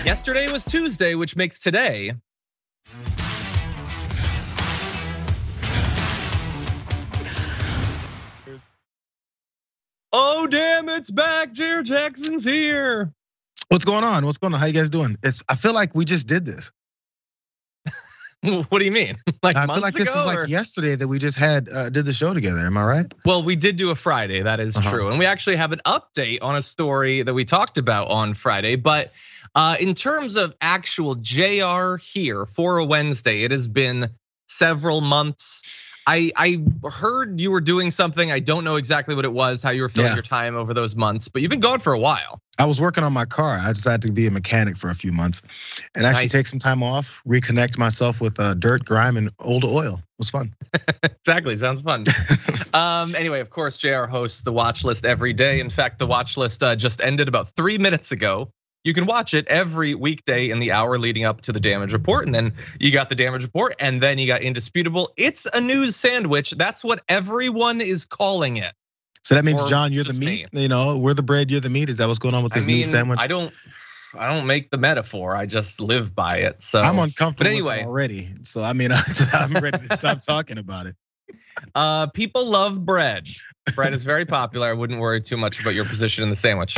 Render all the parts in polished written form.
Yesterday was Tuesday, which makes today oh damn, it's back. Jayar Jackson's here. What's going on? How you guys doing? I feel like we just did this. What do you mean? Like I months feel like ago, this was like yesterday that we just did the show together. Am I right? Well, we did do a Friday, that is true. And we actually have an update on a story that we talked about on Friday. But in terms of actual Jayar here for a Wednesday, it has been several months. I heard you were doing something. I don't know exactly what it was, how you were filling your time over those months, but you've been gone for a while. I was working on my car. I decided to be a mechanic for a few months and actually take some time off, reconnect myself with dirt, grime, and old oil. It was fun. Exactly, sounds fun. Anyway, of course, Jayar hosts the Watch List every day. In fact, the Watch List just ended about 3 minutes ago. You can watch it every weekday in the hour leading up to the damage report. And then you got the damage report and then you got indisputable. It's a news sandwich. That's what everyone is calling it. So that means, John, you're the meat. You know, we're the bread, you're the meat. Is that what's going on with this news sandwich? I don't make the metaphor. I just live by it. So I'm uncomfortable with it already. So I mean, I'm ready to stop talking about it. People love bread. Bread is very popular. I wouldn't worry too much about your position in the sandwich.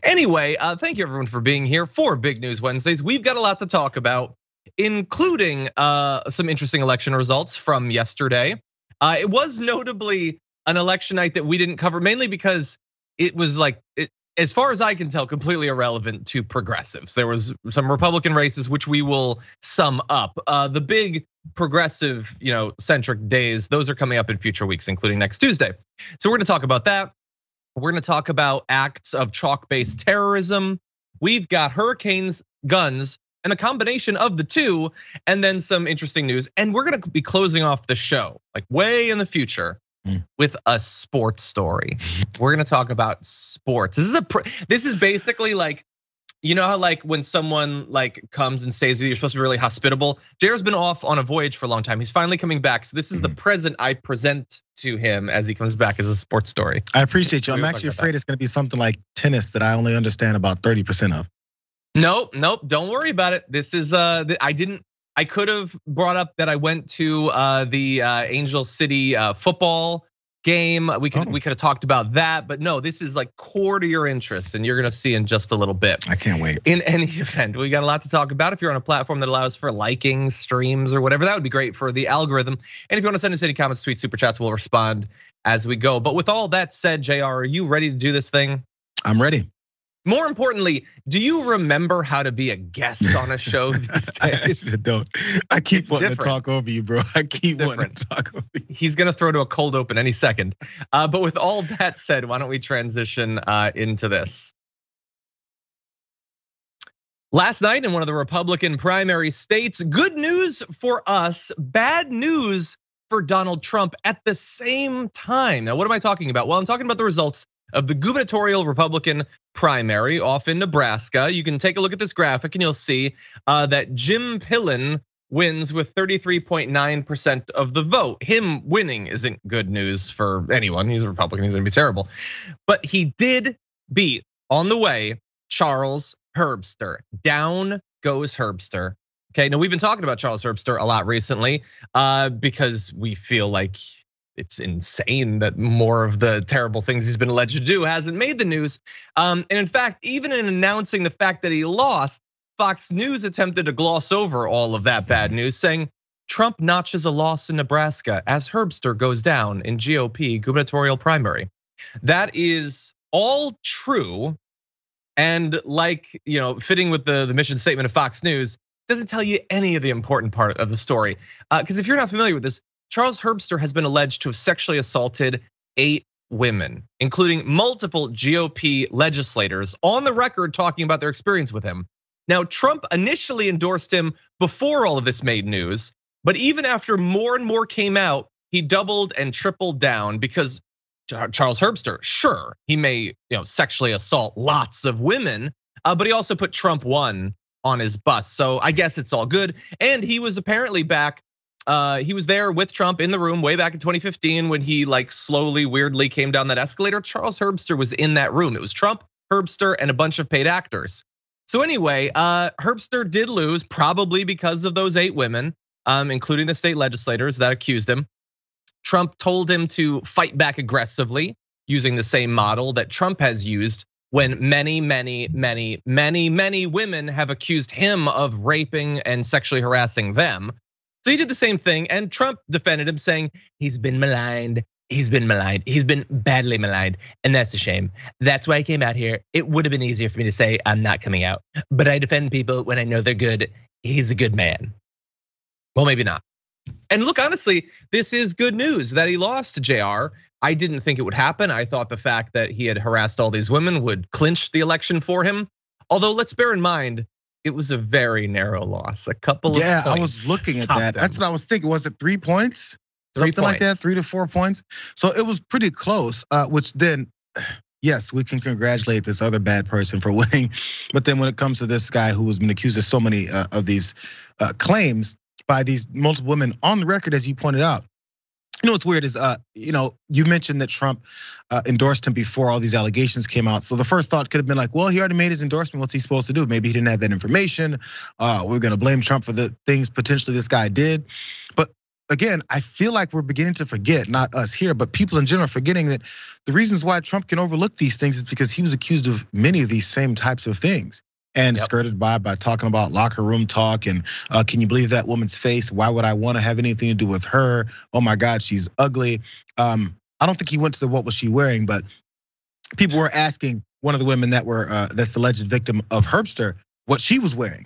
Anyway, thank you everyone for being here for Big News Wednesdays. We've got a lot to talk about, including some interesting election results from yesterday. It was notably an election night that we didn't cover, mainly because it was as far as I can tell, completely irrelevant to progressives. There was some Republican races, which we will sum up. The big progressive, centric days, those are coming up in future weeks, including next Tuesday. So we're gonna talk about that. We're gonna talk about acts of chalk-based terrorism. We've got hurricanes, guns, and a combination of the two, and then some interesting news. And we're gonna be closing off the show, like way in the future, with a sports story. We're gonna talk about sports. This is basically like, you know how like when someone like comes and stays with you, you're supposed to be really hospitable. Jayar's been off on a voyage for a long time. He's finally coming back. So this is the present I present to him as he comes back as a sports story. I appreciate you. I'm actually afraid it's gonna be something like tennis that I only understand about 30% of. Nope, don't worry about it. This is I could have brought up that I went to the Angel City football game. We could have talked about that, but no, this is like core to your interest, and you're gonna see in just a little bit. I can't wait. In any event, we got a lot to talk about. If you're on a platform that allows for liking, streams, or whatever, that would be great for the algorithm. And if you want to send us any comments, tweets, super chats, we'll respond as we go. But with all that said, Jayar, are you ready to do this thing? I'm ready. More importantly, do you remember how to be a guest on a show these days? I don't. I keep wanting to talk over you, bro. I keep wanting to talk over you. He's gonna throw to a cold open any second. But with all that said, why don't we transition into this? Last night in one of the Republican primary states, good news for us, bad news for Donald Trump at the same time. Now, what am I talking about? Well, I'm talking about the results of the gubernatorial Republican primary off in Nebraska. You can take a look at this graphic and you'll see that Jim Pillen wins with 33.9% of the vote. Him winning isn't good news for anyone. He's a Republican, he's gonna be terrible. But he did beat, on the way, Charles Herbster. Down goes Herbster. Okay, now we've been talking about Charles Herbster a lot recently because we feel like it's insane that more of the terrible things he's been alleged to do hasn't made the news. And in fact, even in announcing the fact that he lost, Fox News attempted to gloss over all of that bad news, saying Trump notches a loss in Nebraska as Herbster goes down in GOP gubernatorial primary. That is all true. And like, fitting with the mission statement of Fox News, doesn't tell you any of the important part of the story. Because if you're not familiar with this, Charles Herbster has been alleged to have sexually assaulted 8 women, including multiple GOP legislators, on the record talking about their experience with him. Now, Trump initially endorsed him before all of this made news, but even after more and more came out, he doubled and tripled down because Charles Herbster, sure, he may sexually assault lots of women, but he also put Trump 1 on his bus. So I guess it's all good. And he was apparently back. He was there with Trump in the room way back in 2015 when he slowly, weirdly came down that escalator. Charles Herbster was in that room. It was Trump, Herbster, and a bunch of paid actors. So anyway, Herbster did lose, probably because of those 8 women, including the state legislators that accused him. Trump told him to fight back aggressively using the same model that Trump has used when many women have accused him of raping and sexually harassing them. So he did the same thing, and Trump defended him, saying he's been maligned. He's been maligned. He's been badly maligned, and that's a shame. That's why I came out here. It would have been easier for me to say I'm not coming out, but I defend people when I know they're good. He's a good man. Well, maybe not. And look, honestly, this is good news that he lost to Jayar. I didn't think it would happen. I thought the fact that he had harassed all these women would clinch the election for him. Although let's bear in mind, it was a very narrow loss. A couple of points. Yeah, I was looking at that. That's what I was thinking. Was it 3 points? Something like that, 3 to 4 points. So it was pretty close, which then, yes, we can congratulate this other bad person for winning. But then when it comes to this guy who has been accused of so many of these claims by these multiple women on the record, as you pointed out. You know what's weird is, you mentioned that Trump endorsed him before all these allegations came out. So the first thought could have been like, well, he already made his endorsement. What's he supposed to do? Maybe he didn't have that information. We're gonna blame Trump for the things potentially this guy did. But again, I feel like we're beginning to forget, not us here, but people in general forgetting that the reasons why Trump can overlook these things is because he was accused of many of these same types of things. And skirted by talking about locker room talk and can you believe that woman's face? Why would I want to have anything to do with her? Oh my God, she's ugly. I don't think he went to the what was she wearing, but people were asking one of the women that's the alleged victim of Herbster what she was wearing.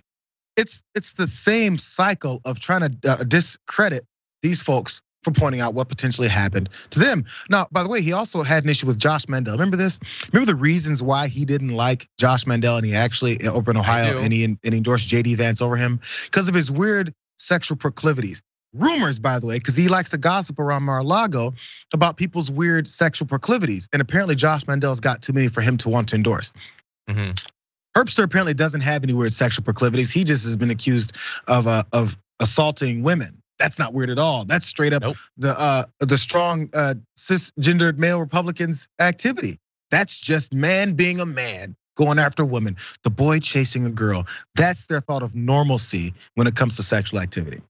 It's the same cycle of trying to discredit these folks for pointing out what potentially happened to them. Now, by the way, he also had an issue with Josh Mandel. Remember this? Remember the reasons why he didn't like Josh Mandel and he actually over in Ohio and he endorsed JD Vance over him? Because of his weird sexual proclivities. Rumors, by the way, because he likes to gossip around Mar-a-Lago about people's weird sexual proclivities. And apparently Josh Mandel's got too many for him to want to endorse. Herbster apparently doesn't have any weird sexual proclivities. He just has been accused of assaulting women. That's not weird at all. That's straight up the strong cisgendered male Republicans activity. That's just man being a man going after women. The boy chasing a girl. That's their thought of normalcy when it comes to sexual activity.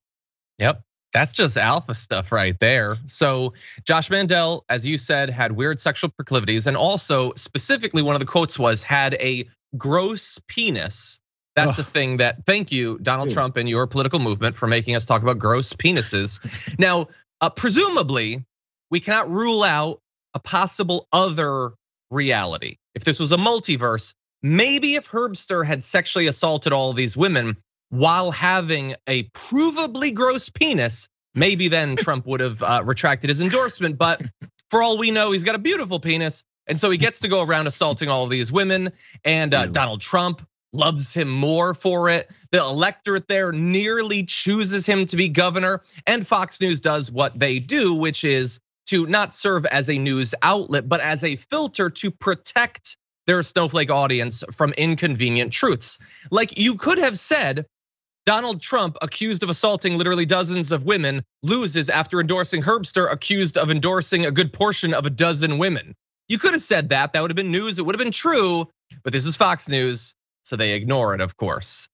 Yep. That's just alpha stuff right there. So Josh Mandel, as you said, had weird sexual proclivities, and also specifically one of the quotes was had a gross penis. That's a thing that, thank you, Donald Trump and your political movement for making us talk about gross penises. Now, presumably, we cannot rule out a possible other reality. If this was a multiverse, maybe if Herbster had sexually assaulted all of these women while having a provably gross penis, maybe then Trump would have retracted his endorsement. But for all we know, he's got a beautiful penis. And so he gets to go around assaulting all of these women, and Donald Trump loves him more for it. The electorate there nearly chooses him to be governor, and Fox News does what they do, which is to not serve as a news outlet, but as a filter to protect their snowflake audience from inconvenient truths. Like you could have said, Donald Trump, accused of assaulting literally dozens of women, loses after endorsing Herbster, accused of endorsing a good portion of a dozen women. You could have said that would have been news, it would have been true, but this is Fox News. So they ignore it, of course.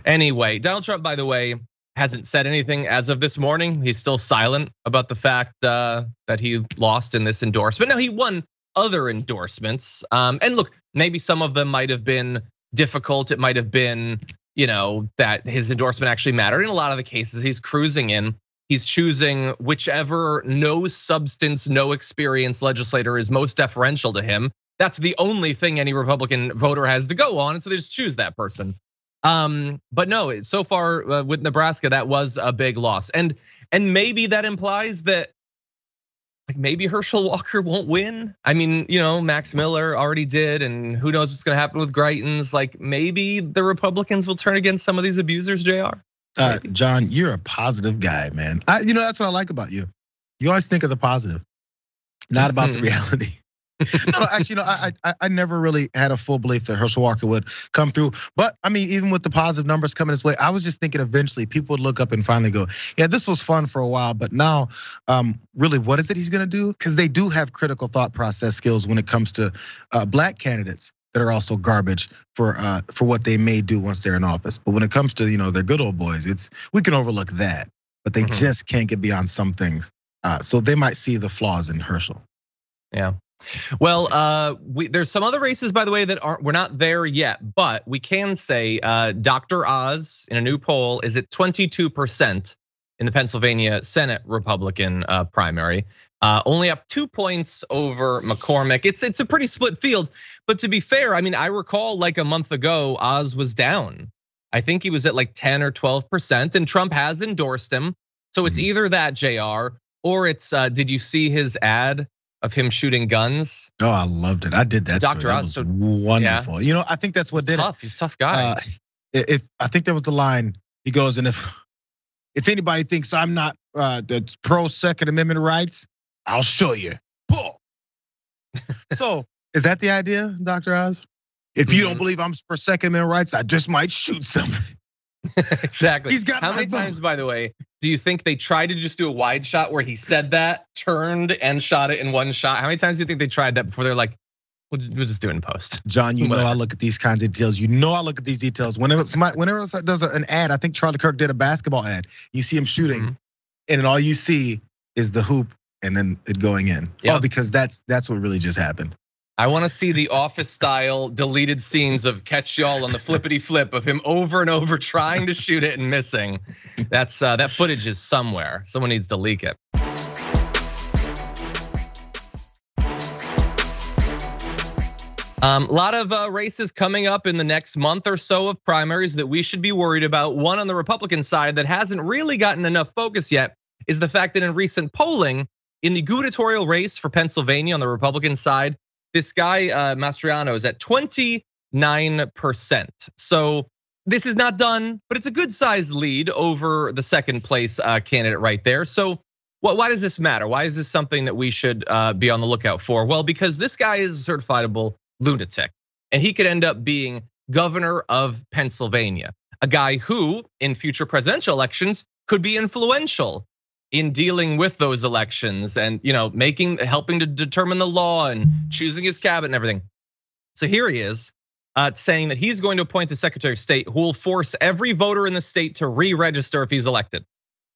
Anyway, Donald Trump, by the way, hasn't said anything as of this morning. He's still silent about the fact that he lost in this endorsement. Now he won other endorsements, and look, maybe some of them might have been difficult. It might have been, that his endorsement actually mattered. In a lot of the cases, he's cruising in. He's choosing whichever no substance, no experience legislator is most deferential to him. That's the only thing any Republican voter has to go on, and so they just choose that person. But no, so far with Nebraska, that was a big loss, and maybe that implies that like maybe Herschel Walker won't win. I mean, Max Miller already did, and who knows what's going to happen with Greitens? Like maybe the Republicans will turn against some of these abusers. Jayar, John, you're a positive guy, man. That's what I like about you. You always think of the positive, not about the reality. No, actually, I never really had a full belief that Herschel Walker would come through. But I mean, even with the positive numbers coming his way, I was just thinking eventually people would look up and finally go, yeah, this was fun for a while, but now, really, what is it he's gonna do? Because they do have critical thought process skills when it comes to black candidates. that are also garbage for what they may do once they're in office. But when it comes to their good old boys, we can overlook that, but they just can't get beyond some things. So they might see the flaws in Herschel. Yeah. Well, there's some other races, by the way, that we're not there yet, but we can say Dr. Oz in a new poll is at 22% in the Pennsylvania Senate Republican primary, only up 2 points over McCormick. It's a pretty split field, but to be fair, I mean, I recall like a month ago, Oz was down. I think he was at like 10 or 12%, and Trump has endorsed him. So it's either that, Jayar, or it's did you see his ad of him shooting guns? Oh, I loved it. I did that. Dr. Oz, so wonderful. Yeah. I think that's what did it. He's a tough guy. If I think there was the line, he goes, and if anybody thinks I'm not that's pro Second Amendment rights, I'll show you. So is that the idea, Dr. Oz? If you don't believe I'm for Second Amendment rights, I just might shoot something. Exactly. He's got how many times, by the way, do you think they tried to just do a wide shot where he said that, turned and shot it in one shot? How many times do you think they tried that before they're like, we'll just do it in post? John, I look at these kinds of details. I look at these details. Whenever somebody does an ad, I think Charlie Kirk did a basketball ad. You see him shooting, and then all you see is the hoop and then it going in. Yep. Oh, because that's what really just happened. I want to see the Office style deleted scenes of catch y'all on the flippity flip of him over and over trying to shoot it and missing. That's that footage is somewhere. Someone needs to leak it. A lot of races coming up in the next month or so of primaries that we should be worried about. One on the Republican side that hasn't really gotten enough focus yet is the fact that in recent polling in the gubernatorial race for Pennsylvania on the Republican side, this guy, Mastriano, is at 29%. So this is not done, but it's a good sized lead over the second place candidate right there. So why does this matter? Why is this something that we should be on the lookout for? Well, because this guy is a certifiable lunatic, and he could end up being governor of Pennsylvania, a guy who in future presidential elections could be influential in dealing with those elections and helping to determine the law and choosing his cabinet and everything. So here he is saying that he's going to appoint a Secretary of State who will force every voter in the state to re-register if he's elected.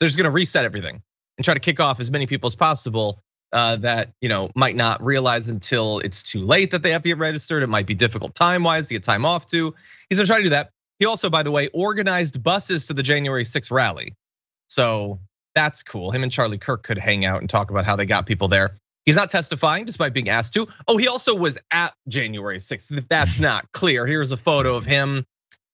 They're just going to reset everything and try to kick off as many people as possible that might not realize until it's too late that they have to get registered. It might be difficult time-wise to get time off to. He's gonna try to do that. He also, by the way, organized buses to the January 6th rally. So that's cool. Him and Charlie Kirk could hang out and talk about how they got people there. He's not testifying despite being asked to. Oh, he also was at January 6th. If that's not clear, here's a photo of him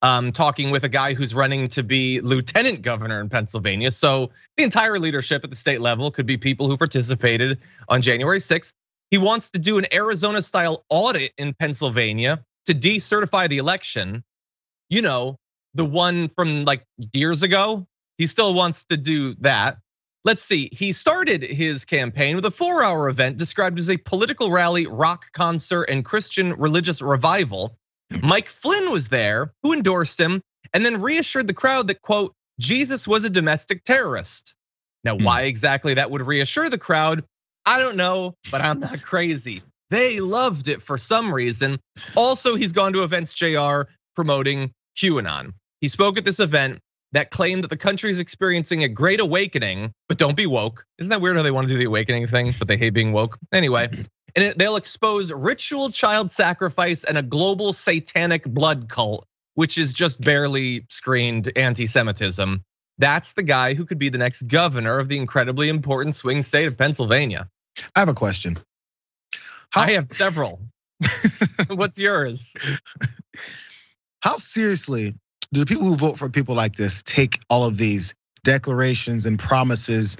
talking with a guy who's running to be lieutenant governor in Pennsylvania. So the entire leadership at the state level could be people who participated on January 6th. He wants to do an Arizona style audit in Pennsylvania to decertify the election. The one from like years ago. He still wants to do that. Let's see, he started his campaign with a 4-hour event described as a political rally, rock concert, and Christian religious revival. Mike Flynn was there, who endorsed him, and then reassured the crowd that, quote, Jesus was a domestic terrorist. Now, why exactly that would reassure the crowd, I don't know, but I'm not crazy. They loved it for some reason. Also, he's gone to events, Jayar, promoting QAnon. He spoke at this event that claimed that the country is experiencing a great awakening, but don't be woke. Isn't that weird how they want to do the awakening thing, but they hate being woke? Anyway, and they'll expose ritual child sacrifice and a global satanic blood cult, which is just barely screened anti-Semitism. That's the guy who could be the next governor of the incredibly important swing state of Pennsylvania. I have a question. I have several. What's yours? How seriously do the people who vote for people like this take all of these declarations and promises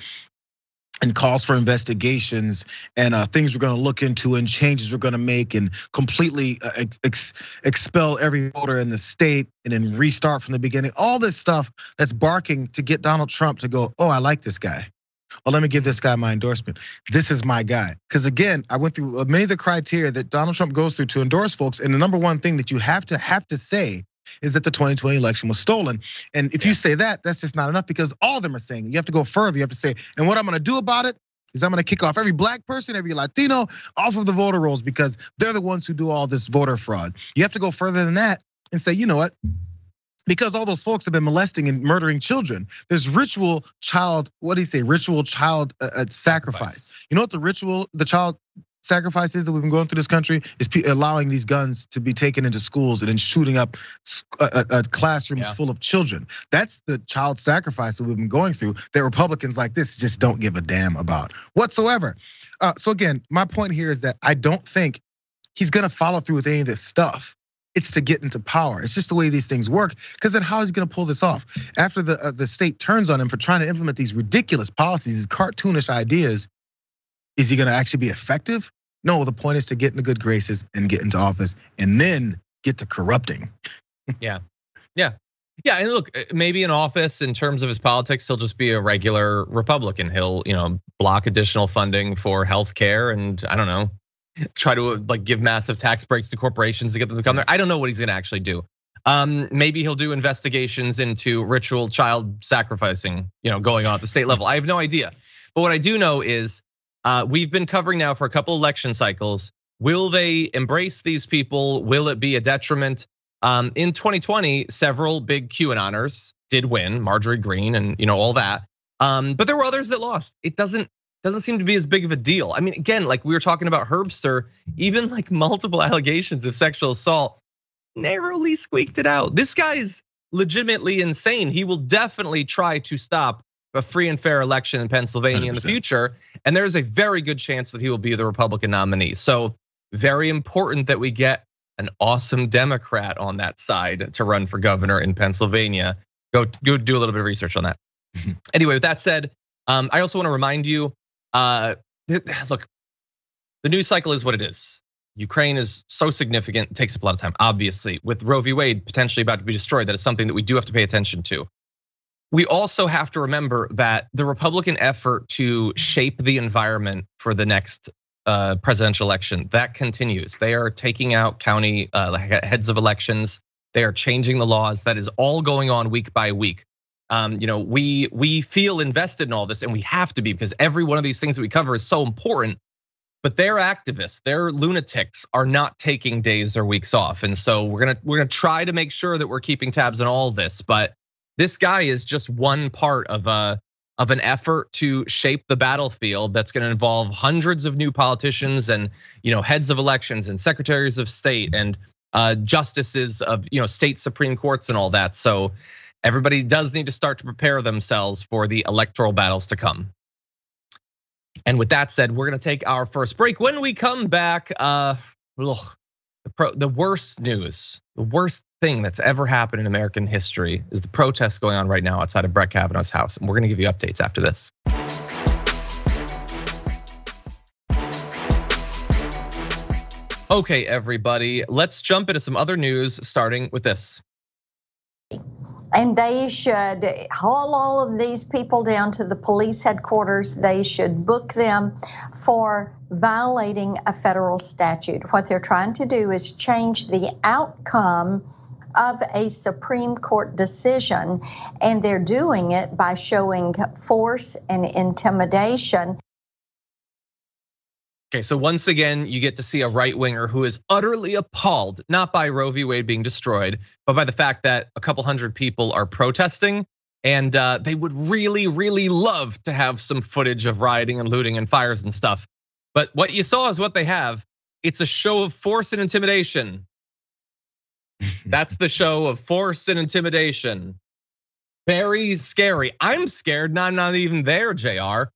and calls for investigations and things we're going to look into and changes we're going to make and completely expel every voter in the state and then restart from the beginning? All this stuff that's barking to get Donald Trump to go, oh, I like this guy. Well, let me give this guy my endorsement. This is my guy. Because again, I went through many of the criteria that Donald Trump goes through to endorse folks. And the number one thing that you have to say is that the 2020 election was stolen. And if you say that, that's just not enough, because all of them are saying you have to go further. You have to say, and what I'm gonna do about it, is I'm gonna kick off every black person, every Latino off of the voter rolls because they're the ones who do all this voter fraud. You have to go further than that and say, you know what? Because all those folks have been molesting and murdering children. There's ritual child, what do you say? Ritual child sacrifice. You know what the child sacrifices that we've been going through this country is allowing these guns to be taken into schools and then shooting up classrooms full of children. That's the child sacrifice that we've been going through that Republicans like this just don't give a damn about whatsoever. So again, my point here is that I don't think he's gonna follow through with any of this stuff. It's to get into power. It's just the way these things work. Because then how is he gonna pull this off? After the state turns on him for trying to implement these ridiculous policies, these cartoonish ideas, is he gonna actually be effective? No, the point is to get in the good graces and get into office and then get to corrupting. Yeah. And look, maybe in office in terms of his politics, he'll just be a regular Republican. He'll, block additional funding for healthcare and I don't know, try to give massive tax breaks to corporations to get them to come there. I don't know what he's gonna actually do. Maybe he'll do investigations into ritual child sacrificing, going on at the state level. I have no idea. But what I do know is we've been covering now for a couple election cycles. Will they embrace these people? Will it be a detriment? In 2020, several big QAnoners did win, Marjorie Greene and all that. But there were others that lost. It doesn't seem to be as big of a deal. I mean, again, like we were talking about Herbster, even multiple allegations of sexual assault narrowly squeaked it out. This guy's legitimately insane. He will definitely try to stop a free and fair election in Pennsylvania 100%. In the future. And there's a very good chance that he will be the Republican nominee. So very important that we get an awesome Democrat on that side to run for governor in Pennsylvania. Go do a little bit of research on that. Anyway, with that said, I also want to remind you, look, the news cycle is what it is. Ukraine is so significant, it takes up a lot of time. Obviously, with Roe v. Wade potentially about to be destroyed, that is something that we do have to pay attention to. We also have to remember that the Republican effort to shape the environment for the next presidential election, that continues. They are taking out county heads of elections. They are changing the laws. That is all going on week by week. We feel invested in all this, and we have to be because every one of these things that we cover is so important. But their activists, their lunatics are not taking days or weeks off, and so we're gonna try to make sure that we're keeping tabs on all this. But this guy is just one part of an effort to shape the battlefield that's going to involve hundreds of new politicians and heads of elections and secretaries of state and justices of state supreme courts and all that. So everybody does need to start to prepare themselves for the electoral battles to come. And with that said, we're going to take our first break. When we come back, the worst news, the worst thing that's ever happened in American history is the protests going on right now outside of Brett Kavanaugh's house. And we're gonna give you updates after this. Okay, everybody, let's jump into some other news, starting with this. And they should haul all of these people down to the police headquarters. They should book them for violating a federal statute. What they're trying to do is change the outcome of a Supreme Court decision, and they're doing it by showing force and intimidation. Okay, so once again, you get to see a right winger who is utterly appalled, not by Roe v. Wade being destroyed, but by the fact that a couple hundred people are protesting, and they would really, really love to have some footage of rioting and looting and fires and stuff. But what you saw is what they have. It's a show of force and intimidation. That's the show of force and intimidation. Very scary. I'm scared, I'm not even there, Jayar.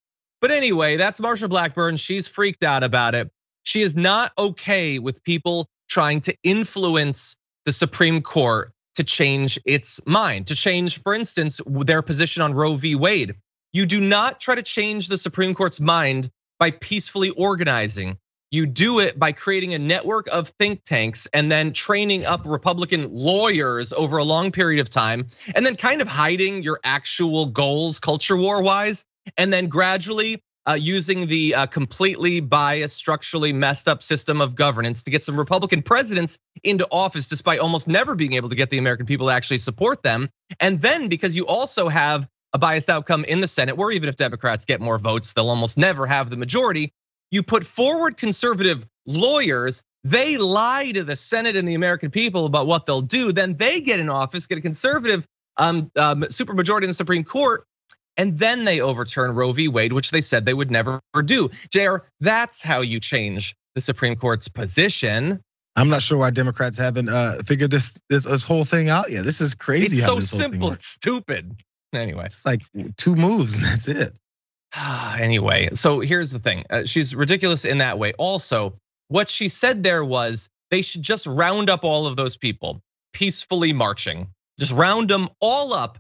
But anyway, that's Marsha Blackburn. She's freaked out about it. She is not okay with people trying to influence the Supreme Court to change its mind, to change, for instance, their position on Roe v. Wade. You do not try to change the Supreme Court's mind by peacefully organizing. You do it by creating a network of think tanks and then training up Republican lawyers over a long period of time, and then kind of hiding your actual goals culture war wise, and then gradually using the completely biased, structurally messed up system of governance to get some Republican presidents into office despite almost never being able to get the American people to actually support them. And then because you also have a biased outcome in the Senate, where even if Democrats get more votes, they'll almost never have the majority. You put forward conservative lawyers, they lie to the Senate and the American people about what they'll do. Then they get in office, get a conservative supermajority in the Supreme Court, and then they overturn Roe v. Wade, which they said they would never do. Jayar, that's how you change the Supreme Court's position. I'm not sure why Democrats haven't figured this whole thing out yet. This is crazy. It's how so this whole simple, thing it's stupid. Anyway, it's like 2 moves and that's it. Anyway, so here's the thing. She's ridiculous in that way. Also, what she said there was they should just round up all of those people peacefully marching. Just round them all up.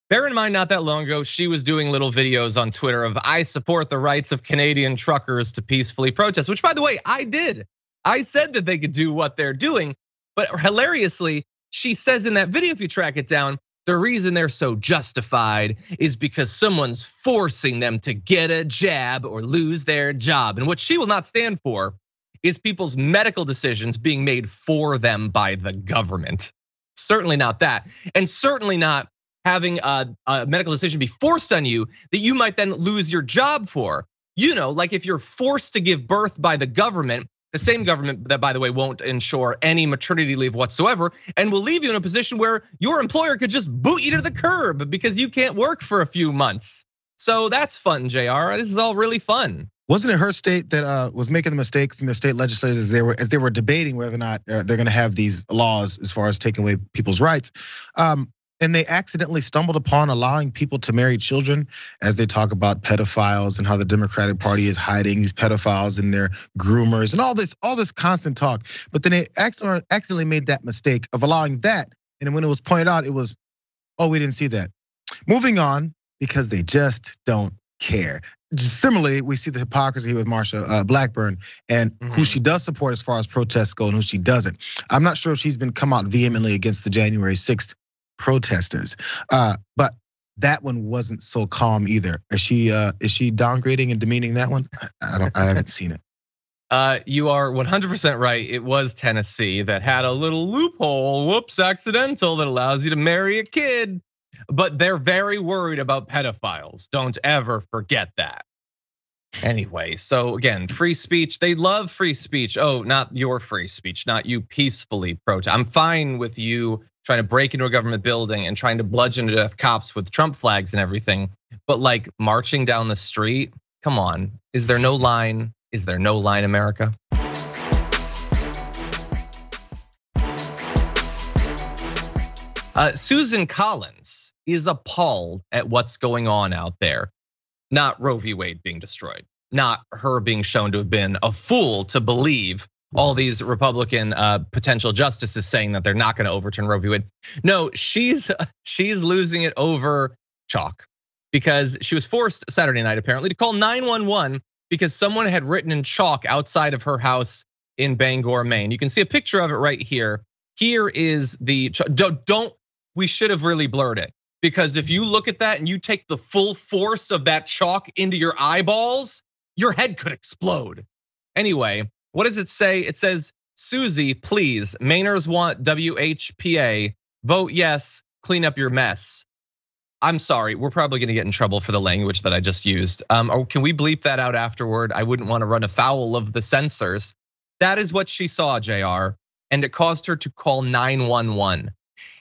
Bear in mind, not that long ago, she was doing little videos on Twitter of I support the rights of Canadian truckers to peacefully protest, which by the way, I did. I said that they could do what they're doing, but hilariously, she says in that video, if you track it down, the reason they're so justified is because someone's forcing them to get a jab or lose their job. And what she will not stand for is people's medical decisions being made for them by the government. Certainly not that, and certainly not having a medical decision be forced on you that you might then lose your job for. You know, like if you're forced to give birth by the government, the same government that, by the way, won't ensure any maternity leave whatsoever and will leave you in a position where your employer could just boot you to the curb because you can't work for a few months. So that's fun, Jayar. This is all really fun. Wasn't it her state that was making the mistake from the state legislators as they were debating whether or not they're going to have these laws as far as taking away people's rights? And they accidentally stumbled upon allowing people to marry children as they talk about pedophiles and how the Democratic Party is hiding these pedophiles and their groomers and all this constant talk. But then they accidentally made that mistake of allowing that. And when it was pointed out, it was, oh, we didn't see that. Moving on, because they just don't care. Just similarly, we see the hypocrisy with Marsha Blackburn and who she does support as far as protests go and who she doesn't. I'm not sure if she's been come out vehemently against the January 6th protesters, but that one wasn't so calm either. Is she downgrading and demeaning that one? I haven't seen it. You are 100% right. It was Tennessee that had a little loophole, whoops, accidental, that allows you to marry a kid. But they're very worried about pedophiles. Don't ever forget that. Anyway, so again, free speech, they love free speech. Oh, not your free speech, not you peacefully protest. I'm fine with you trying to break into a government building and trying to bludgeon to death cops with Trump flags and everything. But like marching down the street, come on. Is there no line? Is there no line, America? Susan Collins is appalled at what's going on out there. Not Roe v. Wade being destroyed, not her being shown to have been a fool to believe all these Republican potential justices saying that they're not going to overturn Roe v. Wade. No, she's losing it over chalk because she was forced Saturday night apparently to call 911 because someone had written in chalk outside of her house in Bangor, Maine. You can see a picture of it right here. Here is the we should have really blurred it because if you look at that and you take the full force of that chalk into your eyeballs, your head could explode. Anyway, what does it say? It says, Susie, please, Mainers want WHPA, vote yes, clean up your mess. I'm sorry, we're probably gonna get in trouble for the language that I just used. Or can we bleep that out afterward? I wouldn't wanna run afoul of the censors. That is what she saw, Jayar, and it caused her to call 911.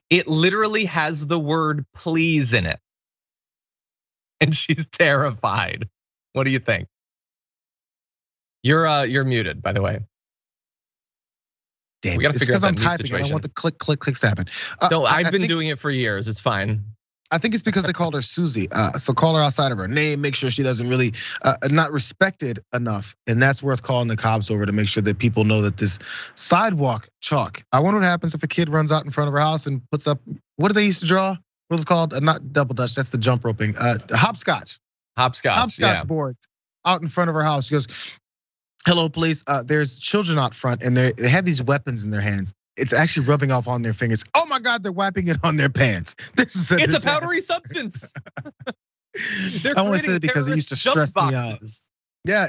It literally has the word please in it. And she's terrified. What do you think? You're muted, by the way. Damn, we gotta figure out that I'm typing. I don't want the clicks to happen. No, I've been doing it for years. It's fine. I think it's because they called her Susie. So call her outside of her name, make sure she doesn't really not respected enough. And that's worth calling the cops over to make sure that people know that this sidewalk chalk. I wonder what happens if a kid runs out in front of her house and puts up, what do they used to draw? What was it called? Not double dutch, that's the jump roping. Hopscotch. Hopscotch boards out in front of her house. She goes, hello, police. There's children out front and they have these weapons in their hands. It's actually rubbing off on their fingers. Oh my God, they're wiping it on their pants. It's a powdery substance. I want to say it because it used to stress me out. Yeah,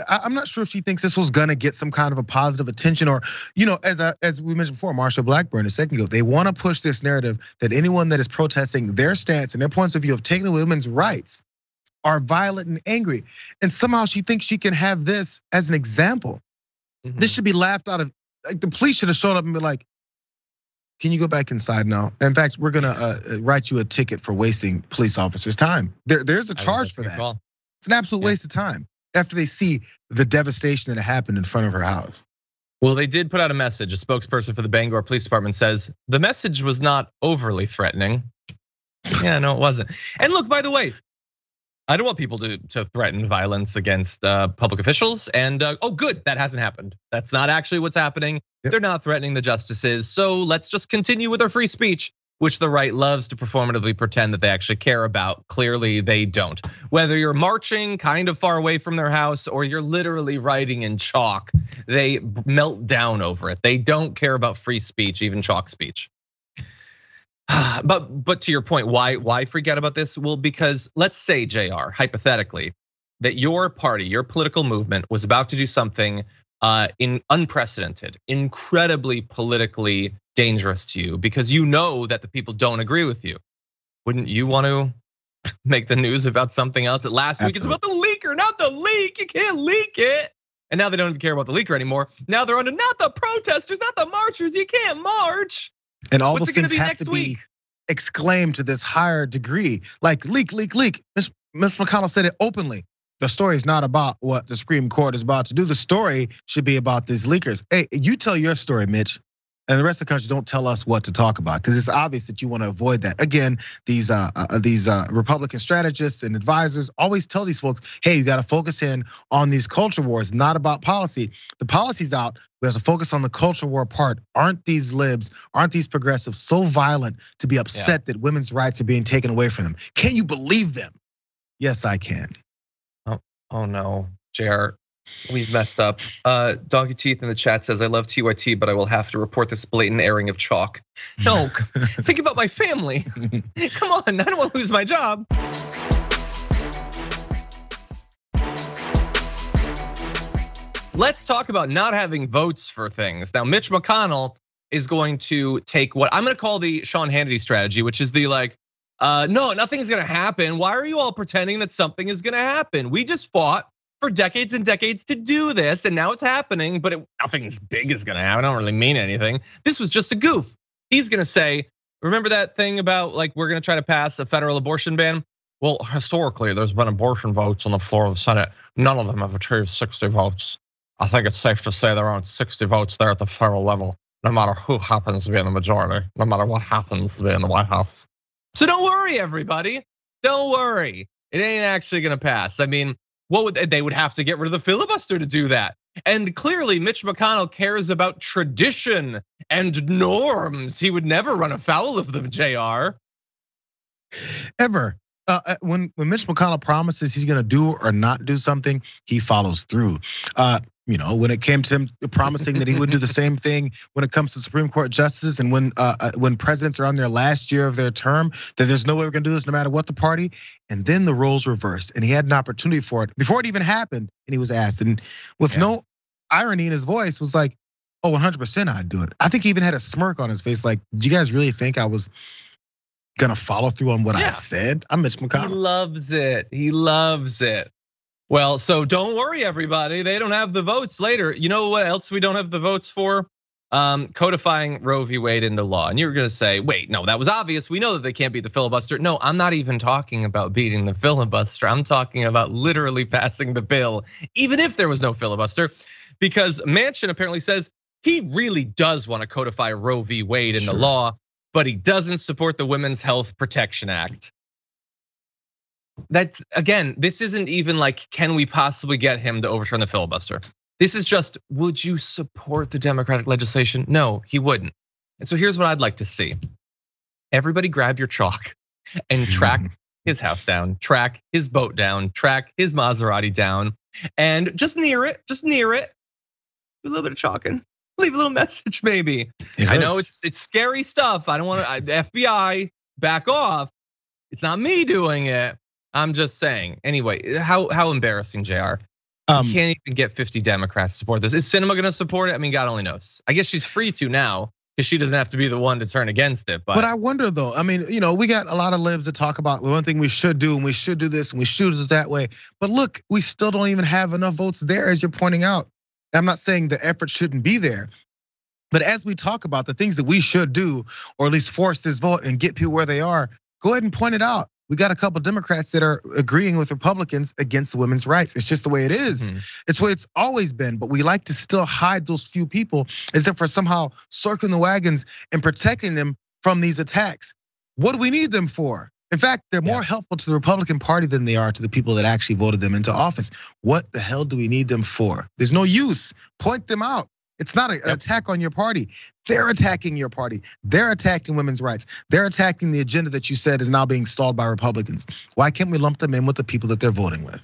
I'm not sure if she thinks this was gonna get some kind of a positive attention, or, as we mentioned before, Marsha Blackburn a second ago, they want to push this narrative that anyone that is protesting their stance and their points of view of taking away women's rights are violent and angry. And somehow she thinks she can have this as an example. This should be laughed out of. Like, the police should have showed up and been like, can you go back inside now? In fact, we're gonna write you a ticket for wasting police officers' time. There's a charge for that. It's an absolute waste of time after they see the devastation that happened in front of her house. Well, they did put out a message. A spokesperson for the Bangor Police Department says the message was not overly threatening. Yeah, no, it wasn't. And look, by the way, I don't want people to threaten violence against public officials. And good, that hasn't happened. That's not actually what's happening. Yep. They're not threatening the justices. So let's just continue with our free speech, which the right loves to performatively pretend that they actually care about. Clearly they don't. Whether you're marching kind of far away from their house or you're literally writing in chalk, they melt down over it. They don't care about free speech, even chalk speech. But to your point, why forget about this? Well, because let's say, Jayar, hypothetically, that your party, your political movement was about to do something unprecedented, incredibly politically dangerous to you, because you know that the people don't agree with you. Wouldn't you want to make the news about something else? Last week it's about the leaker, not the leak. You can't leak it. And now they don't even care about the leaker anymore. Now they're under not the protesters, not the marchers. You can't march. And all those things have to be exclaimed to this higher degree, like leak, leak, leak. Mitch McConnell said it openly. The story is not about what the Supreme Court is about to do. The story should be about these leakers. Hey, you tell your story, Mitch. And the rest of the country don't tell us what to talk about, because it's obvious that you want to avoid that. Again, these Republican strategists and advisors always tell these folks, hey, you got to focus in on these culture wars, not about policy. The policy's out. We have to focus on the culture war part. Aren't these libs, aren't these progressives so violent to be upset that women's rights are being taken away from them? Can you believe them? Yes, I can. Oh no, Jayar. We've messed up. Doggy Teeth in the chat says, I love TYT, but I will have to report this blatant airing of chalk. No, think about my family. Come on, I don't want to lose my job. Let's talk about not having votes for things. Now, Mitch McConnell is going to take what I'm gonna call the Sean Hannity strategy, which is the no, nothing's gonna happen. Why are you all pretending that something is gonna happen? We just fought for decades and decades to do this, and now it's happening, but nothing as big is gonna happen. I don't really mean anything. This was just a goof. He's gonna say, remember that thing about we're gonna try to pass a federal abortion ban? Well, historically, there's been abortion votes on the floor of the Senate. None of them have achieved 60 votes. I think it's safe to say there aren't 60 votes there at the federal level, no matter who happens to be in the majority, no matter what happens to be in the White House. So don't worry, everybody. Don't worry. It ain't actually gonna pass. I mean, they would have to get rid of the filibuster to do that. And clearly Mitch McConnell cares about tradition and norms. He would never run afoul of them, Jayar. Ever. When Mitch McConnell promises he's gonna do or not do something, he follows through. When it came to him promising that he would do the same thing when it comes to Supreme Court justices, and when presidents are on their last year of their term, that there's no way we're gonna do this no matter what the party. And then the roles reversed, and he had an opportunity for it before it even happened, and he was asked, and with no irony in his voice, was like, oh, 100% I'd do it. I think he even had a smirk on his face, like, do you guys really think I was gonna follow through on what I said? I'm Mitch McConnell. He loves it. He loves it. Well, so don't worry, everybody. They don't have the votes later. You know what else we don't have the votes for? Codifying Roe v. Wade into law. And you're gonna say, wait, no, that was obvious. We know that they can't beat the filibuster. No, I'm not even talking about beating the filibuster. I'm talking about literally passing the bill, even if there was no filibuster. Because Manchin apparently says he really does want to codify Roe v. Wade into law, but he doesn't support the Women's Health Protection Act. That's, again, this isn't even like, can we possibly get him to overturn the filibuster? This is just, would you support the Democratic legislation? No, he wouldn't. And so here's what I'd like to see. Everybody grab your chalk and track his house down, track his boat down, track his Maserati down, and just near it. Do a little bit of chalking. Leave a little message, maybe. I know it's scary stuff. I don't want to, FBI, back off. It's not me doing it. I'm just saying. Anyway, how embarrassing, Jayar. You can't even get 50 Democrats to support this. Is Sinema gonna support it? I mean, God only knows. I guess she's free to now because she doesn't have to be the one to turn against it. But I wonder though, I mean, we got a lot of libs to talk about one thing we should do, and we should do this, and we should do it that way. But look, we still don't even have enough votes there, as you're pointing out. I'm not saying the effort shouldn't be there. But as we talk about the things that we should do, or at least force this vote and get people where they are, go ahead and point it out. We got a couple Democrats that are agreeing with Republicans against women's rights. It's just the way it is. It's the way it's always been. But we like to still hide those few people as if we're somehow circling the wagons and protecting them from these attacks. What do we need them for? In fact, they're more helpful to the Republican Party than they are to the people that actually voted them into office. What the hell do we need them for? There's no use. Point them out. It's not an attack on your party. They're attacking your party. They're attacking women's rights. They're attacking the agenda that you said is now being stalled by Republicans. Why can't we lump them in with the people that they're voting with?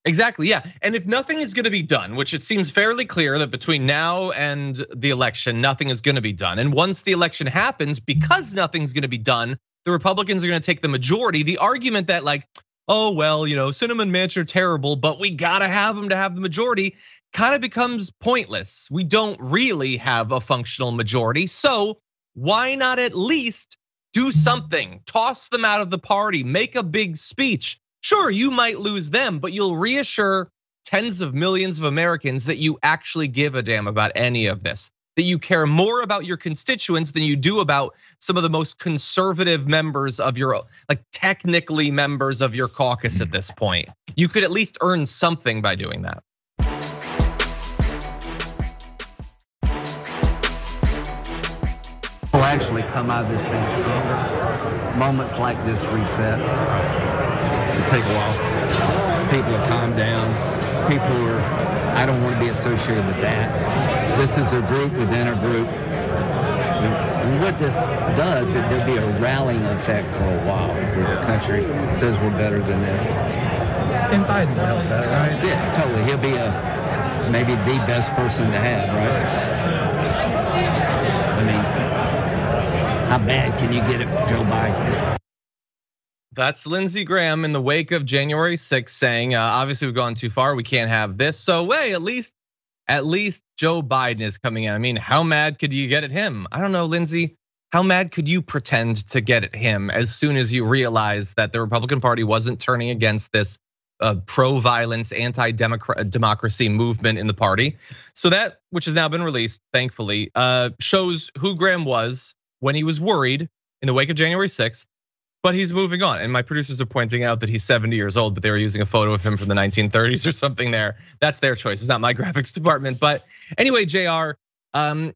Exactly, yeah. And if nothing is gonna be done, which it seems fairly clear that between now and the election, nothing is gonna be done. And once the election happens, because nothing's gonna be done, the Republicans are gonna take the majority. The argument that like, oh, well, Sinema and Manchin are terrible, but we gotta have them to have the majority, kind of becomes pointless. We don't really have a functional majority. So why not at least do something? Toss them out of the party, make a big speech. Sure, you might lose them, but you'll reassure tens of millions of Americans that you actually give a damn about any of this, that you care more about your constituents than you do about some of the most conservative members of your, like technically members of your caucus at this point. You could at least earn something by doing that. We'll actually come out of this thing stronger. Moments like this reset. It'll take a while. People will calm down. People are, I don't want to be associated with that. This is a group within a group. And what this does, there'll be a rallying effect for a while where the country says we're better than this. And Biden will help that, right? Yeah, totally. He'll be maybe the best person to have, right? I mean, how bad can you get it, Joe Biden? That's Lindsay Graham in the wake of January 6th saying, obviously we've gone too far, we can't have this. So at least Joe Biden is coming in. I mean, how mad could you get at him? I don't know, Lindsay, how mad could you pretend to get at him as soon as you realize that the Republican Party wasn't turning against this pro-violence, anti-democracy movement in the party? So that, which has now been released, thankfully, shows who Graham was when he was worried in the wake of January 6th, but he's moving on. And my producers are pointing out that he's 70 years old, but they were using a photo of him from the 1930s or something there. That's their choice, it's not my graphics department. But anyway, Jayar,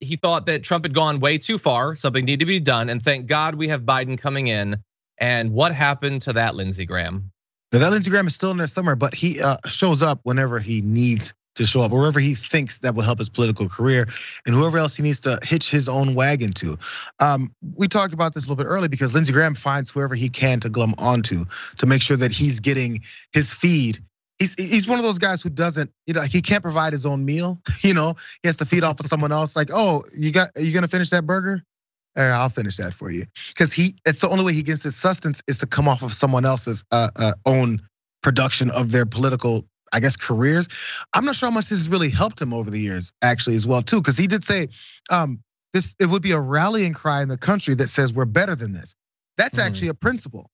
he thought that Trump had gone way too far, something needed to be done, and thank God we have Biden coming in. And what happened to that Lindsey Graham? Now, that Lindsey Graham is still in there somewhere, but he shows up whenever he needs to show up, wherever he thinks that will help his political career, and whoever else he needs to hitch his own wagon to. We talked about this a little bit early because Lindsey Graham finds whoever he can to glom onto to make sure that he's getting his feed. He's one of those guys who doesn't, he can't provide his own meal. He has to feed off of someone else. Like, oh, are you gonna finish that burger? I'll finish that for you. Because it's the only way he gets his sustenance is to come off of someone else's own production of their political, I guess, careers. I'm not sure how much this has really helped him over the years, actually, as well, too, because he did say it would be a rallying cry in the country that says we're better than this. That's actually a principle.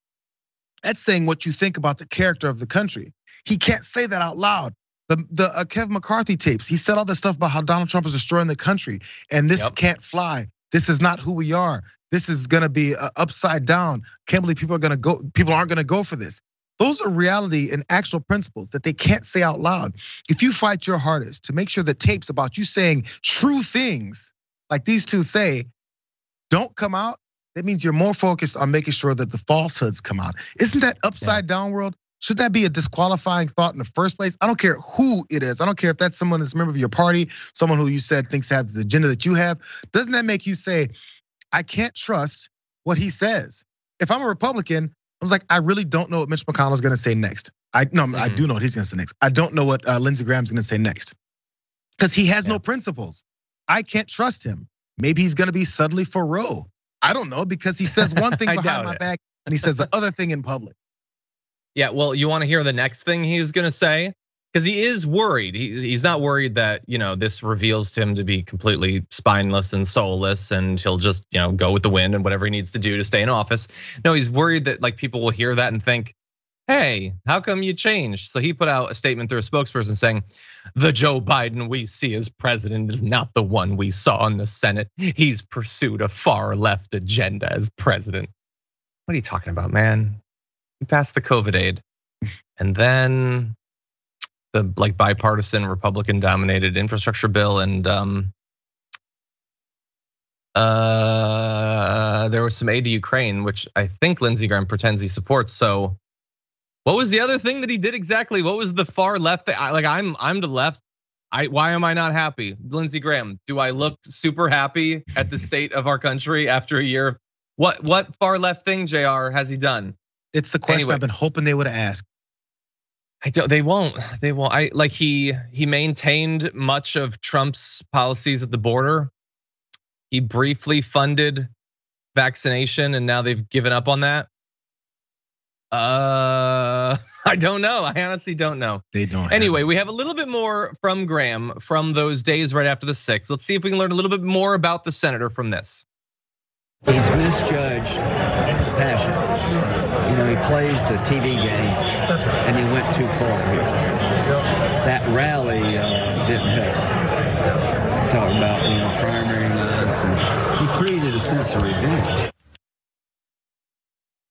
That's saying what you think about the character of the country. He can't say that out loud. The Kevin McCarthy tapes, he said all this stuff about how Donald Trump is destroying the country, and this can't fly. This is not who we are. This is gonna be upside down. Can't believe people aren't gonna go for this. Those are reality and actual principles that they can't say out loud. If you fight your hardest to make sure that tapes about you saying true things like these two say don't come out, that means you're more focused on making sure that the falsehoods come out. Isn't that upside down world? Should that be a disqualifying thought in the first place? I don't care who it is. I don't care if that's someone that's a member of your party, someone who you said thinks has the agenda that you have. Doesn't that make you say, I can't trust what he says? If I'm a Republican, I was like, I really don't know what Mitch McConnell is gonna say next. I do know what he's gonna say next. I don't know what Lindsey Graham's gonna say next. Because he has no principles. I can't trust him. Maybe he's gonna be suddenly for Roe. I don't know, because he says one thing behind my back and he says the other thing in public. Yeah, well, you want to hear the next thing he's going to say? Because he is worried. He's not worried that, this reveals to him to be completely spineless and soulless and he'll just, go with the wind and whatever he needs to do to stay in office. No, he's worried that like people will hear that and think, hey, how come you changed? So he put out a statement through a spokesperson saying, the Joe Biden we see as president is not the one we saw in the Senate. He's pursued a far left agenda as president. What are you talking about, man? He passed the COVID aid. And then the bipartisan Republican dominated infrastructure bill, and there was some aid to Ukraine, which I think Lindsey Graham pretends he supports. So what was the other thing that he did exactly? What was the far left thing? I'm the left. Why am I not happy? Lindsey Graham, do I look super happy at the state of our country after a year? What far left thing, Jayar, has he done? It's the question I've been hoping they would ask. They won't. He maintained much of Trump's policies at the border. He briefly funded vaccination and now they've given up on that. I don't know. I honestly don't know. They don't. Anyway, we have a little bit more from Graham from those days right after the 6th. Let's see if we can learn a little bit more about the senator from this. He's misjudged passion. He plays the TV game, and he went too far here. That rally didn't help. Talking about primarying us, and he created a sense of revenge.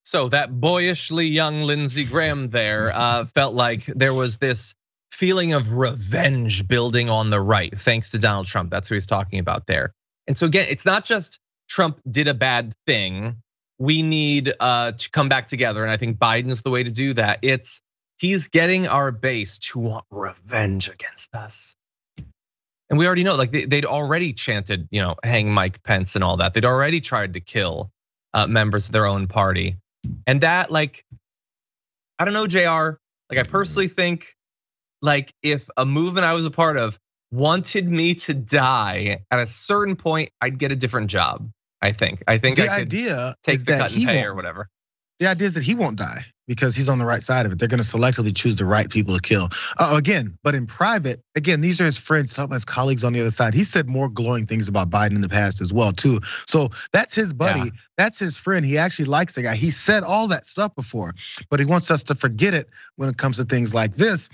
So that boyishly young Lindsey Graham there felt like there was this feeling of revenge building on the right, thanks to Donald Trump. That's what he's talking about there. And so again, it's not just Trump did a bad thing. We need to come back together, and I think Biden's the way to do that. He's getting our base to want revenge against us. And we already know, they'd already chanted, hang Mike Pence and all that. They'd already tried to kill members of their own party. And that, I don't know, Jayar, I personally think, if a movement I was a part of wanted me to die at a certain point, I'd get a different job. I think the idea take is the that cut and pay or whatever. The idea is that he won't die because he's on the right side of it. They're gonna selectively choose the right people to kill. Again, but in private, again, these are his friends, talking about his colleagues on the other side. He said more glowing things about Biden in the past as well, too. So that's his buddy, that's his friend. He actually likes the guy. He said all that stuff before, but he wants us to forget it when it comes to things like this.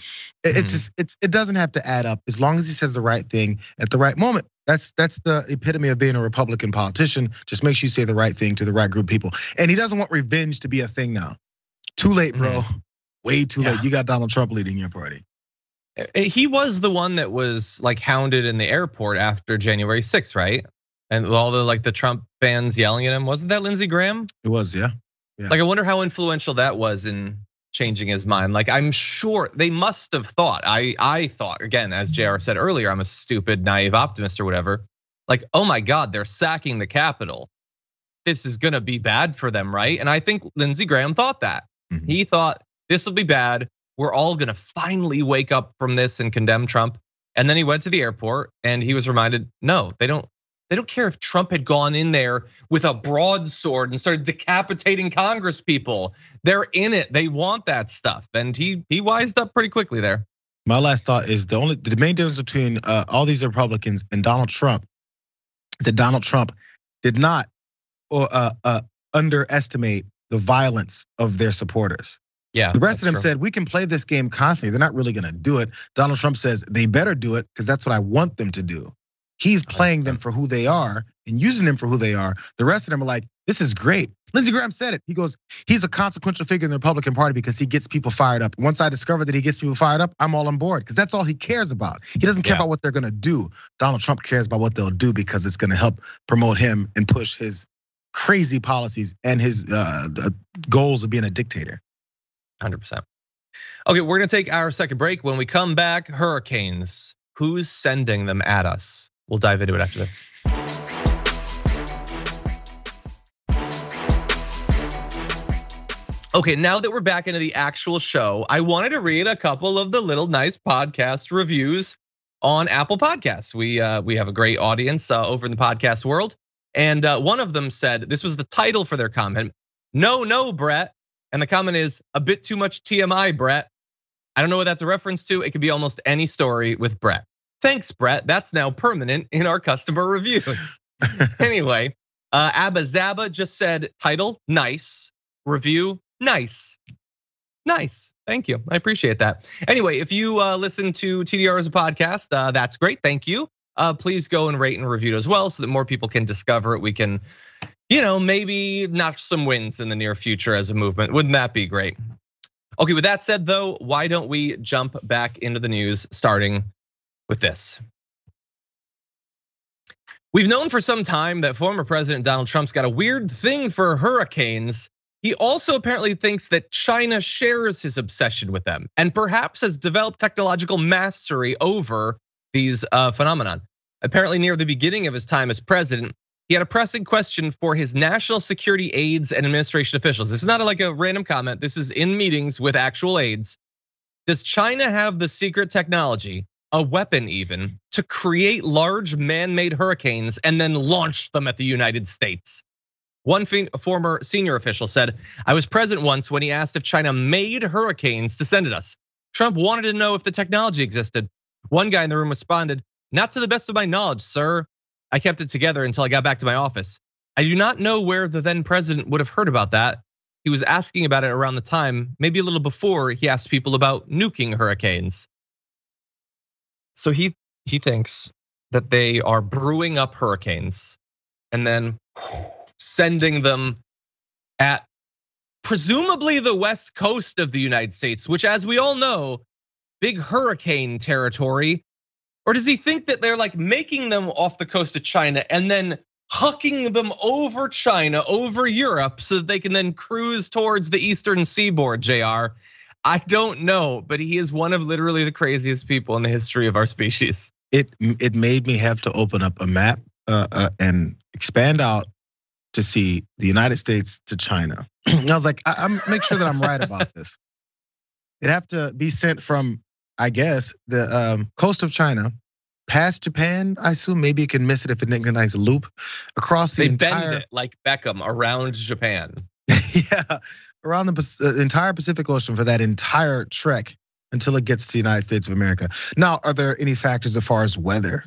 It doesn't have to add up as long as he says the right thing at the right moment. That's the epitome of being a Republican politician. Just make sure you say the right thing to the right group of people. And he doesn't want revenge to be a thing now. Too late, bro. Way too late. You got Donald Trump leading your party. He was the one that was hounded in the airport after January 6th, right? And all the Trump fans yelling at him. Wasn't that Lindsey Graham? It was, yeah. I wonder how influential that was in changing his mind. I'm sure they must have thought. I thought, again, as Jayar said earlier, I'm a stupid, naive optimist or whatever. Oh my God, they're sacking the Capitol. This is gonna be bad for them, right? And I think Lindsey Graham thought that. He thought this will be bad. We're all gonna finally wake up from this and condemn Trump. And then he went to the airport and he was reminded, no, they don't care if Trump had gone in there with a broadsword and started decapitating Congress people. They're in it. They want that stuff. And he wised up pretty quickly there. My last thought is the main difference between all these Republicans and Donald Trump is that Donald Trump did not underestimate the violence of their supporters. Yeah, the rest of them said, we can play this game constantly. They're not really gonna do it. Donald Trump says they better do it because that's what I want them to do. He's playing them for who they are and using them for who they are. The rest of them are like, this is great. Lindsey Graham said it. He goes, he's a consequential figure in the Republican Party because he gets people fired up. Once I discover that he gets people fired up, I'm all on board because that's all he cares about. He doesn't care about what they're gonna do. Donald Trump cares about what they'll do because it's gonna help promote him and push his crazy policies and his goals of being a dictator. 100%. Okay, we're gonna take our second break. When we come back, hurricanes. Who's sending them at us? We'll dive into it after this. Okay, now that we're back into the actual show, I wanted to read a couple of the little nice podcast reviews on Apple Podcasts. We have a great audience over in the podcast world. And one of them said, this was the title for their comment. No, Brett, And the comment is a bit too much TMI, Brett. I don't know what that's a reference to. It could be almost any story with Brett. Thanks, Brett. That's now permanent in our customer reviews. Anyway, Abba Zaba just said title, nice. Review, nice. Nice. Thank you. I appreciate that. Anyway, if you listen to TDR as a podcast, that's great. Thank you. Please go and rate and review it as well so that more people can discover it. We can, maybe notch some wins in the near future as a movement. Wouldn't that be great? Okay, with that said though, why don't we jump back into the news starting with this? We've known for some time that former President Donald Trump's got a weird thing for hurricanes. He also apparently thinks that China shares his obsession with them and perhaps has developed technological mastery over these phenomenon. Apparently near the beginning of his time as president, he had a pressing question for his national security aides and administration officials. This is not like a random comment. This is in meetings with actual aides. Does China have the secret technology, a weapon even, to create large man-made hurricanes and then launch them at the United States? One former senior official said, I was present once when he asked if China made hurricanes to send at us. Trump wanted to know if the technology existed. One guy in the room responded, not to the best of my knowledge, sir. I kept it together until I got back to my office. I do not know where the then president would have heard about that. He was asking about it around the time, maybe a little before he asked people about nuking hurricanes. So he thinks that they are brewing up hurricanes and then sending them at presumably the west coast of the United States, which as we all know, big hurricane territory. Or does he think that they're like making them off the coast of China and then hucking them over China, over Europe, so that they can then cruise towards the eastern seaboard, Jayar? I don't know, but he is one of literally the craziest people in the history of our species. It made me have to open up a map and expand out to see the United States to China. I was like, I'm make sure that I'm right about this. It'd have to be sent from, I guess, the coast of China, past Japan. I assume maybe it can miss it if it didn't a nice loop across the entire. They bend it like Beckham around Japan. Yeah, around the entire Pacific Ocean for that entire trek until it gets to the United States of America. Now, are there any factors as far as weather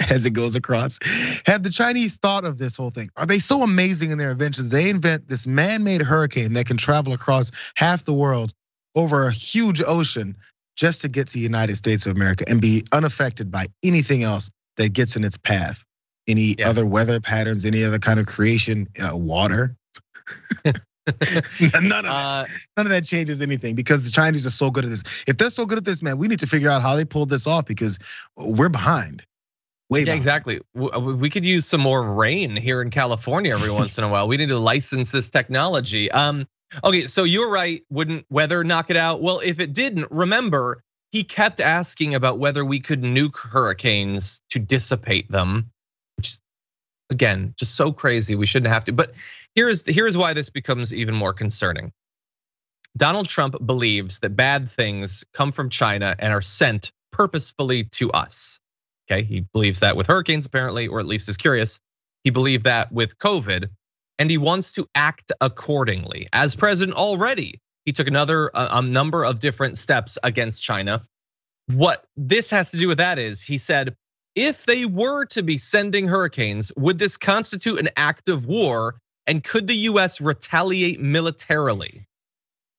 as it goes across? Have the Chinese thought of this whole thing? Are they so amazing in their inventions? They invent this man-made hurricane that can travel across half the world over a huge ocean just to get to the United States of America and be unaffected by anything else that gets in its path. Any other weather patterns, any other kind of creation, water. None of that changes anything because the Chinese are so good at this. If they're so good at this, man, we need to figure out how they pulled this off because we're behind. Way behind. Exactly. We could use some more rain here in California every once in a while. We need to license this technology. Okay, so you're right. Wouldn't weather knock it out? Well, if it didn't, remember, he kept asking about whether we could nuke hurricanes to dissipate them, which again, just so crazy. We shouldn't have to. But here's why this becomes even more concerning. Donald Trump believes that bad things come from China and are sent purposefully to us. Okay, he believes that with hurricanes apparently, or at least is curious. He believed that with COVID. And he wants to act accordingly. As president already, he took another number of different steps against China. What this has to do with that is, he said, if they were to be sending hurricanes, would this constitute an act of war? And could the US retaliate militarily?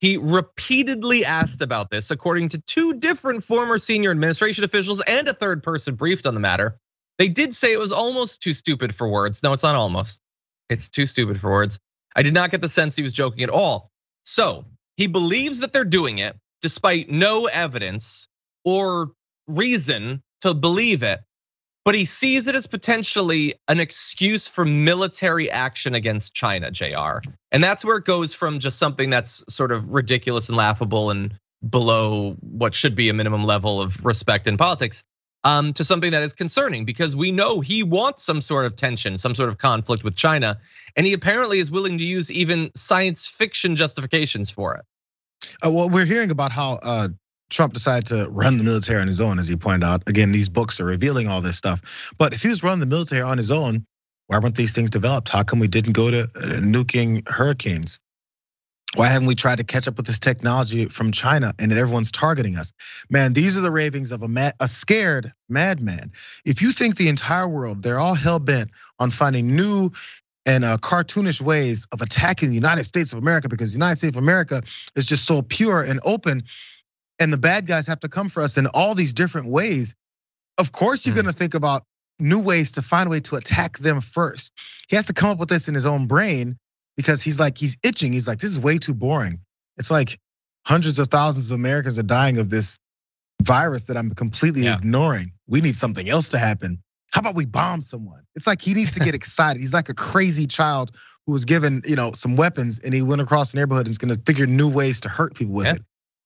He repeatedly asked about this, according to two different former senior administration officials and a third person briefed on the matter. They did say it was almost too stupid for words. No, it's not almost. It's too stupid for words. I did not get the sense he was joking at all. So he believes that they're doing it despite no evidence or reason to believe it, but he sees it as potentially an excuse for military action against China, Jayar. And that's where it goes from just something that's sort of ridiculous and laughable and below what should be a minimum level of respect in politics, to something that is concerning, because we know he wants some sort of tension, some sort of conflict with China, and he apparently is willing to use even science fiction justifications for it. Well, we're hearing about how Trump decided to run the military on his own, as he pointed out. Again, these books are revealing all this stuff. But if he was running the military on his own, why weren't these things developed? How come we didn't go to nuking hurricanes? Why haven't we tried to catch up with this technology from China and that everyone's targeting us? Man, these are the ravings of a scared madman. If you think the entire world, they're all hell-bent on finding new and cartoonish ways of attacking the United States of America because the United States of America is just so pure and open, and the bad guys have to come for us in all these different ways, of course you're gonna think about new ways to find a way to attack them first. He has to come up with this in his own brain because he's itching. He's like, this is way too boring. It's like hundreds of thousands of Americans are dying of this virus that I'm completely ignoring. We need something else to happen. How about we bomb someone? It's like he needs to get excited. He's like a crazy child who was given, some weapons and he went across the neighborhood and is gonna figure new ways to hurt people with it.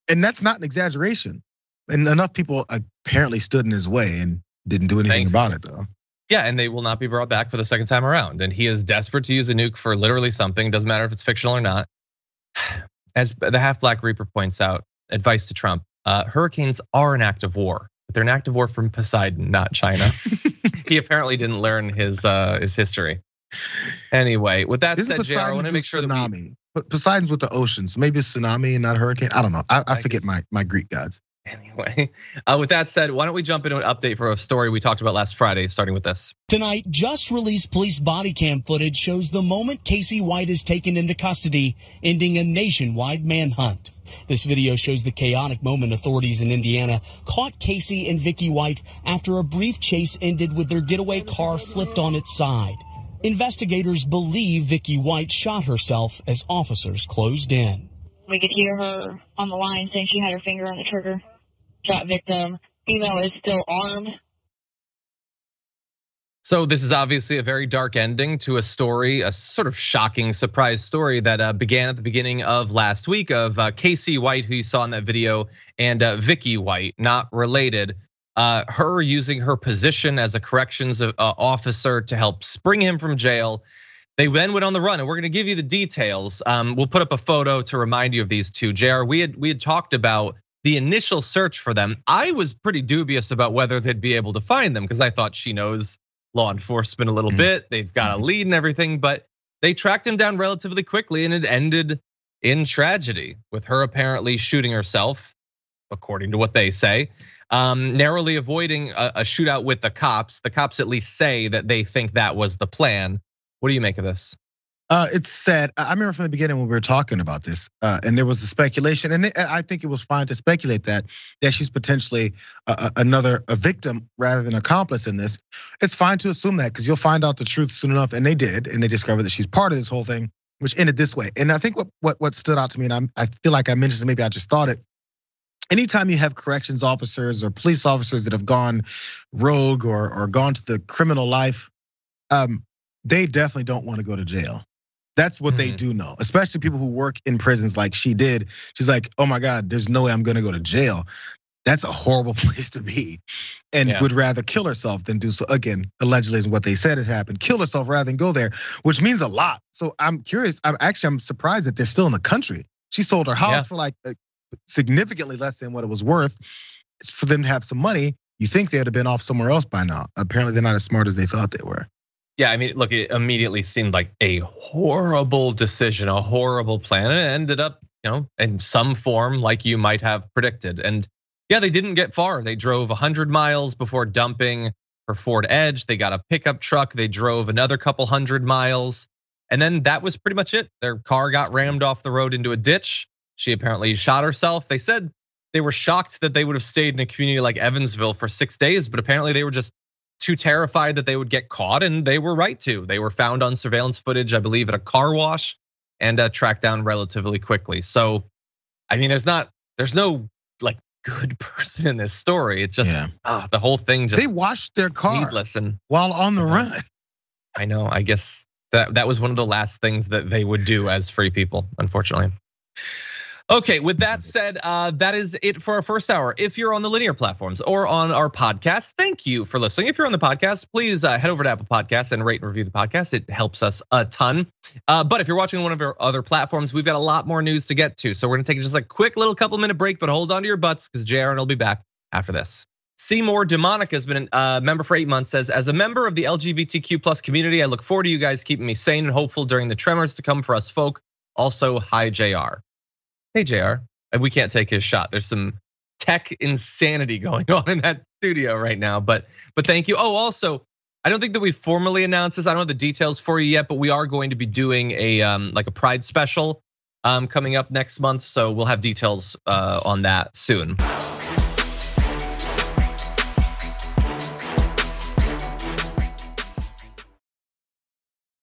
And that's not an exaggeration. And enough people apparently stood in his way and didn't do anything about it though. Yeah, and they will not be brought back for the second time around. And he is desperate to use a nuke for literally something. Doesn't matter if it's fictional or not. As the Half Black Reaper points out, advice to Trump: hurricanes are an act of war, but they're an act of war from Poseidon, not China. He apparently didn't learn his history. Anyway, with that said, Jayar, I want to make sure that but Poseidon's with the oceans. Maybe it's tsunami and not a hurricane. I don't know. I forget my Greek gods. Anyway, with that said, why don't we jump into an update for a story we talked about last Friday, starting with this. Tonight, just released police body cam footage shows the moment Casey White is taken into custody, ending a nationwide manhunt. This video shows the chaotic moment authorities in Indiana caught Casey and Vicky White after a brief chase ended with their getaway car flipped on its side. Investigators believe Vicky White shot herself as officers closed in. We could hear her on the line saying she had her finger on the trigger. Shot victim. Female is still armed. So this is obviously a very dark ending to a story, a sort of shocking surprise story that began at the beginning of last week of Casey White, who you saw in that video, and Vicky White, not related. Her using her position as a corrections officer to help spring him from jail. They then went on the run, and we're gonna give you the details. We'll put up a photo to remind you of these two. Jayar, we had talked about the initial search for them. I was pretty dubious about whether they'd be able to find them because I thought she knows law enforcement a little bit. They've got a lead and everything, but they tracked him down relatively quickly, and it ended in tragedy with her apparently shooting herself, according to what they say, narrowly avoiding a shootout with the cops. The cops at least say that they think that was the plan. What do you make of this? It's sad. I remember from the beginning when we were talking about this, and there was the speculation, and I think it was fine to speculate that she's potentially a victim rather than accomplice in this. It's fine to assume that because you'll find out the truth soon enough, and they did, and they discovered that she's part of this whole thing, which ended this way. And I think what stood out to me, and I feel like I mentioned it, maybe I just thought it. Anytime you have corrections officers or police officers that have gone rogue or gone to the criminal life, they definitely don't want to go to jail. That's what they do know, especially people who work in prisons like she did. She's like, oh my God, there's no way I'm gonna go to jail. That's a horrible place to be, and would rather kill herself than do so. Again, allegedly is what they said has happened. Kill herself rather than go there, which means a lot. So I'm curious. I'm surprised that they're still in the country. She sold her house for like significantly less than what it was worth. For them to have some money, you think they would have been off somewhere else by now. Apparently, they're not as smart as they thought they were. Yeah, I mean, look, it immediately seemed like a horrible decision, a horrible plan, and it ended up, in some form like you might have predicted. And yeah, they didn't get far. They drove 100 miles before dumping her Ford Edge. They got a pickup truck. They drove another couple 100 miles, and then that was pretty much it. Their car got rammed off the road into a ditch. She apparently shot herself. They said they were shocked that they would have stayed in a community like Evansville for 6 days, but apparently they were just too terrified that they would get caught, and they were right to. They were found on surveillance footage, I believe, at a car wash, and tracked down relatively quickly. So, I mean, there's no like good person in this story. It's just the whole thing just they washed their car needless and while on the run. I know. I guess that was one of the last things that they would do as free people, unfortunately. Okay, with that said, that is it for our first hour. If you're on the linear platforms or on our podcast, thank you for listening. If you're on the podcast, please head over to Apple Podcasts and rate and review the podcast. It helps us a ton. But if you're watching on one of our other platforms, we've got a lot more news to get to. So we're gonna take just a quick little couple minute break, but hold on to your butts because Jayar will be back after this. Seymour DeMonica has been a member for 8 months, says, as a member of the LGBTQ+ community, I look forward to you guys keeping me sane and hopeful during the tremors to come for us folk Also, hi, Jayar. Hey, Jayar. And we can't take his shot. There's some tech insanity going on in that studio right now, but thank you. Oh, also, I don't think that we formally announced this. I don't have the details for you yet, but we are going to be doing like a Pride special coming up next month. So we'll have details on that soon.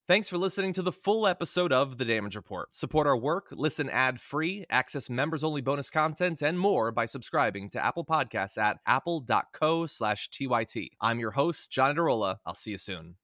Thanks for listening to the full episode of The Damage Report. Support our work, listen ad-free, access members-only bonus content, and more by subscribing to Apple Podcasts at apple.co/TYT. I'm your host, John Adarola. I'll see you soon.